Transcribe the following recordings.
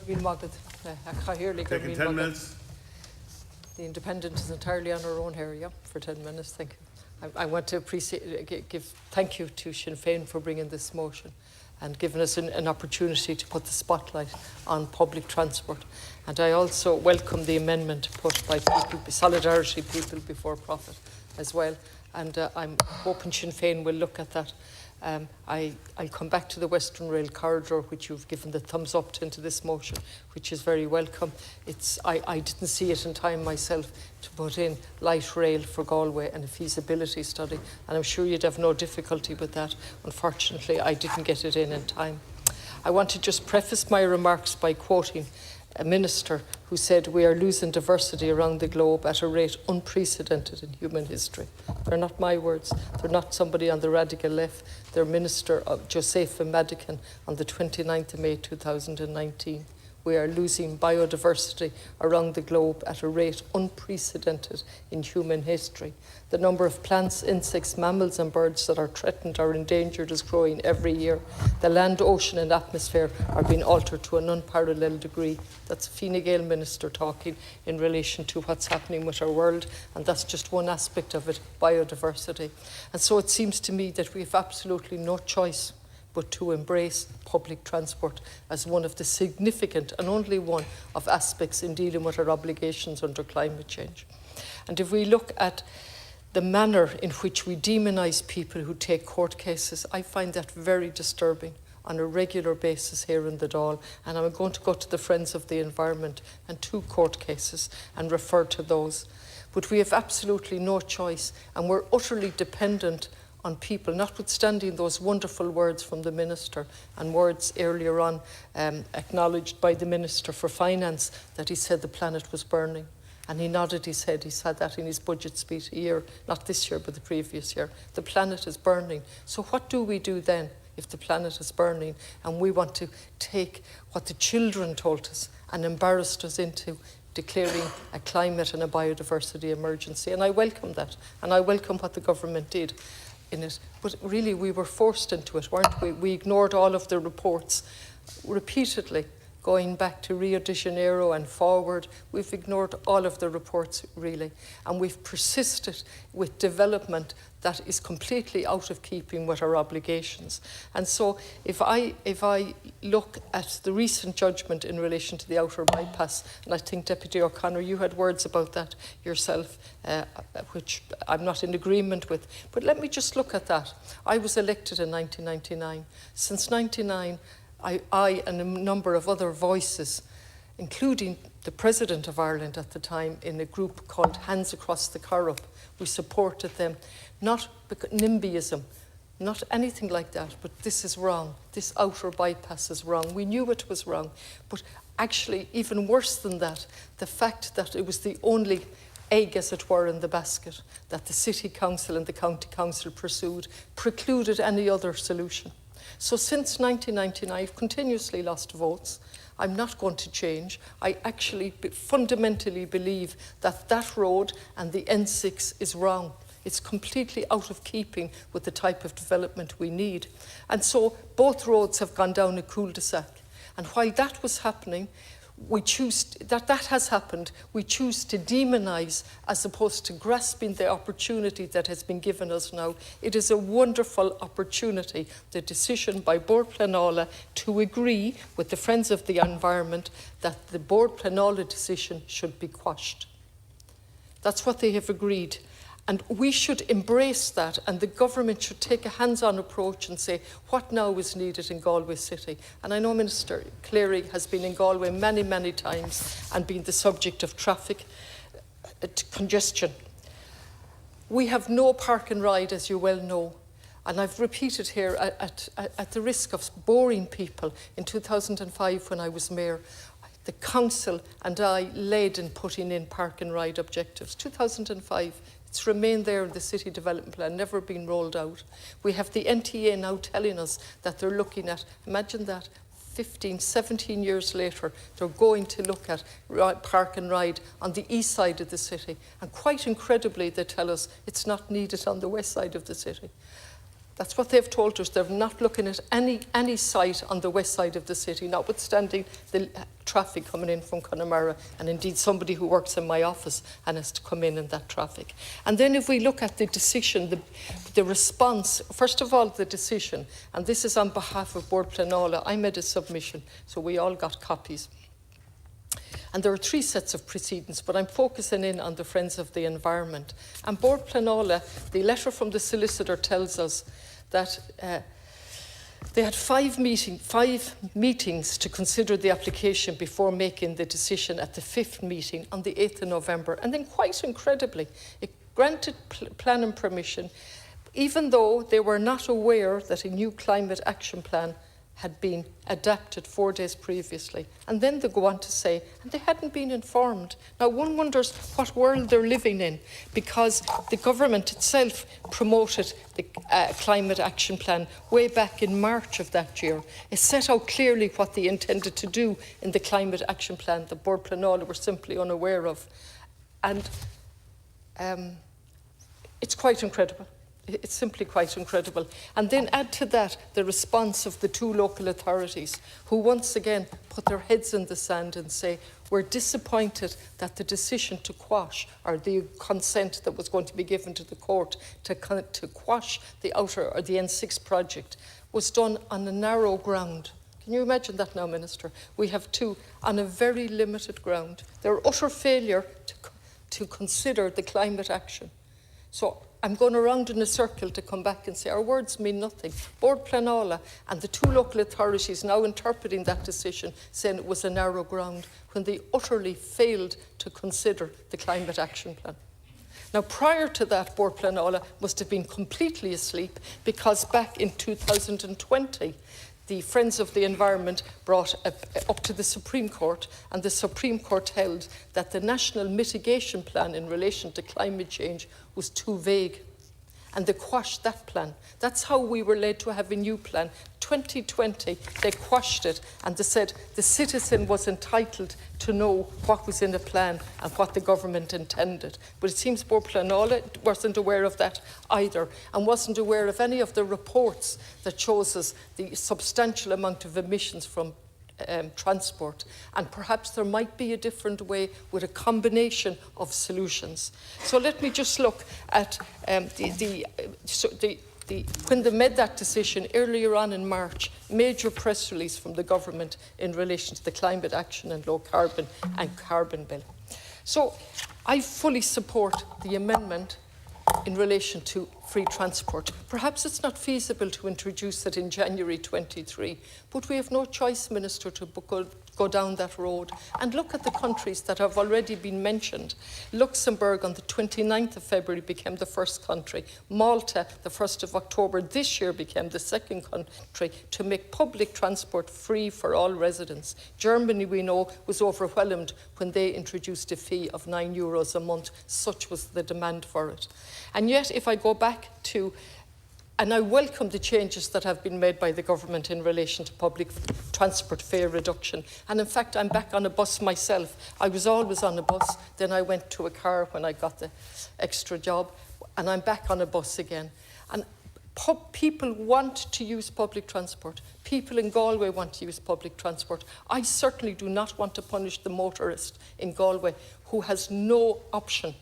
Taking 10 minutes. The Independent is entirely on our own here, yeah, for 10 minutes. Thank you. I want to give thank you to Sinn Féin for bringing this motion and giving us an opportunity to put the spotlight on public transport. And I also welcome the amendment put by Solidarity People Before Profit as well. And I'm hoping Sinn Féin will look at that. I'll come back to the Western Rail Corridor, which you've given the thumbs up to into this motion, which is very welcome. I didn't see it in time myself to put in light rail for Galway and a feasibility study, and I'm sure you'd have no difficulty with that. Unfortunately, I didn't get it in time. I want to just preface my remarks by quoting a minister who said, "We are losing diversity around the globe at a rate unprecedented in human history." They're not my words. They're not somebody on the radical left. They're Minister Iontaofa Madigan on the 29th of May 2019. We are losing biodiversity around the globe at a rate unprecedented in human history. The number of plants, insects, mammals and birds that are threatened or endangered is growing every year. The land, ocean and atmosphere are being altered to an unparalleled degree. That's Fine Gael Minister talking in relation to what's happening with our world, and that's just one aspect of it, biodiversity. And so it seems to me that we have absolutely no choice but to embrace public transport as one of the significant and only one of aspects in dealing with our obligations under climate change. And if we look at the manner in which we demonise people who take court cases, I find that very disturbing on a regular basis here in the Dáil. And I'm going to go to the Friends of the Environment and 2 court cases and refer to those. But we have absolutely no choice, and we're utterly dependent on people, notwithstanding those wonderful words from the Minister and words earlier on acknowledged by the Minister for Finance that he said the planet was burning. And he nodded his head. He said that in his budget speech a year, not this year, but the previous year. The planet is burning. So what do we do then if the planet is burning and we want to take what the children told us and embarrassed us into declaring a climate and a biodiversity emergency? And I welcome that. And I welcome what the government did in it. But really, we were forced into it, weren't we? We ignored all of the reports repeatedly. Going back to Rio de Janeiro and forward, we've ignored all of the reports, really. And we've persisted with development that is completely out of keeping with our obligations. And so if I look at the recent judgment in relation to the outer bypass, and I think, Deputy O'Connor, you had words about that yourself, which I'm not in agreement with. But let me just look at that. I was elected in 1999. Since 1999, I and a number of other voices, including the President of Ireland at the time, in a group called Hands Across the Corrupt, we supported them. Not NIMBYism, not anything like that, but this is wrong. This outer bypass is wrong. We knew it was wrong, but actually, even worse than that, the fact that it was the only egg, as it were, in the basket that the City Council and the County Council precluded any other solution. So since 1999, I've continuously lost votes. I'm not going to change. I actually fundamentally believe that that road and the N6 is wrong. It's completely out of keeping with the type of development we need. And so both roads have gone down a cul-de-sac. And while that was happening, we choose that has happened, we choose to demonise as opposed to grasping the opportunity that has been given us now. It is a wonderful opportunity, the decision by Bord Pleanála to agree with the Friends of the Environment that the Bord Pleanála decision should be quashed. That's what they have agreed. And we should embrace that, and the government should take a hands-on approach and say, what now is needed in Galway City? And I know Minister Cleary has been in Galway many, many times and been the subject of traffic congestion. We have no park and ride, as you well know. And I've repeated here, at the risk of boring people, in 2005 when I was mayor, the council and I led in putting in park and ride objectives. 2005. It's remained there in the City Development Plan, never been rolled out. We have the NTA now telling us that they're looking at, imagine that, 15, 17 years later, they're going to look at park and ride on the east side of the city. And quite incredibly, they tell us it's not needed on the west side of the city. That's what they've told us. They're not looking at any site on the west side of the city, notwithstanding the traffic coming in from Connemara, and indeed somebody who works in my office and has to come in that traffic. And then if we look at the decision, the response, first of all, the decision, and this is on behalf of Bord Pleanála. I made a submission, so we all got copies. And there are 3 sets of proceedings, but I'm focusing in on the Friends of the Environment. And Bord Pleanála, the letter from the solicitor tells us that they had 5 meetings to consider the application before making the decision at the 5th meeting on the 8th of November. And then quite incredibly, it granted planning permission, even though they were not aware that a new climate action plan had been adapted 4 days previously. And then they go on to say, and they hadn't been informed. Now one wonders what world they're living in, because the government itself promoted the climate action plan way back in March of that year. It set out clearly what they intended to do in the climate action plan that Bord Pleanála were simply unaware of. And it's quite incredible. It's simply quite incredible. And then add to that the response of the 2 local authorities, who once again put their heads in the sand and say, we're disappointed that the decision to quash, or the consent that was going to be given to the court to quash the outer or the N6 project, was done on a narrow ground. Can you imagine that now, Minister? We have 2 on a very limited ground. They're utter failure to consider the climate action. So I'm going around in a circle to come back and say our words mean nothing. Bord Pleanála and the 2 local authorities now interpreting that decision, saying it was a narrow ground, when they utterly failed to consider the climate action plan. Now, prior to that, Bord Pleanála must have been completely asleep, because back in 2020, the Friends of the Environment brought up to the Supreme Court, and the Supreme Court held that the National Mitigation Plan in relation to climate change was too vague, and they quashed that plan. That's how we were led to have a new plan. 2020, they quashed it, and they said the citizen was entitled to know what was in the plan and what the government intended. But it seems Bord Pleanála wasn't aware of that either, and wasn't aware of any of the reports that shows us the substantial amount of emissions from transport. And perhaps there might be a different way with a combination of solutions. So let me just look at when they made that decision earlier on in March, major press release from the government in relation to the climate action and low carbon and carbon bill. So I fully support the amendment in relation to free transport. Perhaps it's not feasible to introduce it in January 23, but we have no choice, Minister, to go down that road. And look at the countries that have already been mentioned. Luxembourg on the 29th of February became the first country. Malta, the 1st of October this year, became the second country to make public transport free for all residents. Germany, we know, was overwhelmed when they introduced a fee of €9 a month. Such was the demand for it. And yet, if I go back to, and I welcome the changes that have been made by the government in relation to public transport fare reduction. And in fact, I'm back on a bus myself. I was always on a bus, then I went to a car when I got the extra job, and I'm back on a bus again. And people want to use public transport. People in Galway want to use public transport. I certainly do not want to punish the motorist in Galway who has no option,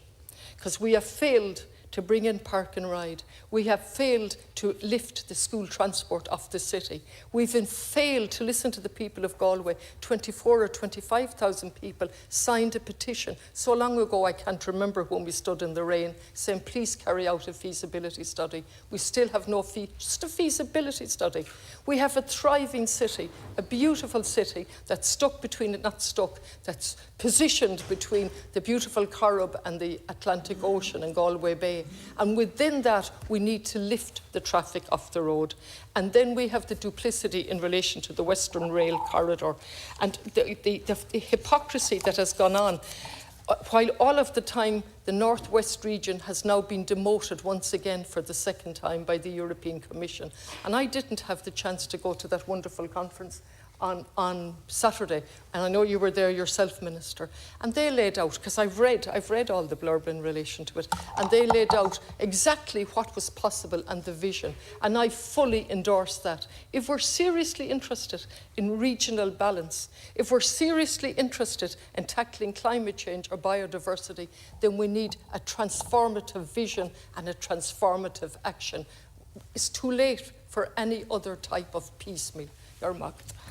because we have failed to bring in park and ride. We have failed to lift the school transport off the city. We've failed to listen to the people of Galway. 24 or 25,000 people signed a petition so long ago I can't remember, when we stood in the rain, saying please carry out a feasibility study. We still have no just a feasibility study. We have a thriving city, a beautiful city that's stuck between, not stuck, that's positioned between the beautiful Corrib and the Atlantic Ocean and Galway Bay. And within that, we need to lift the traffic off the road. And then we have the duplicity in relation to the Western Rail corridor. And the hypocrisy that has gone on, while all of the time the Northwest region has now been demoted once again for the second time by the European Commission. And I didn't have the chance to go to that wonderful conference on Saturday, and I know you were there yourself, Minister, and they laid out, because I've read all the blurb in relation to it, and they laid out exactly what was possible and the vision, and I fully endorse that. If we're seriously interested in regional balance, if we're seriously interested in tackling climate change or biodiversity, then we need a transformative vision and a transformative action. It's too late for any other type of piecemeal. Your Macht.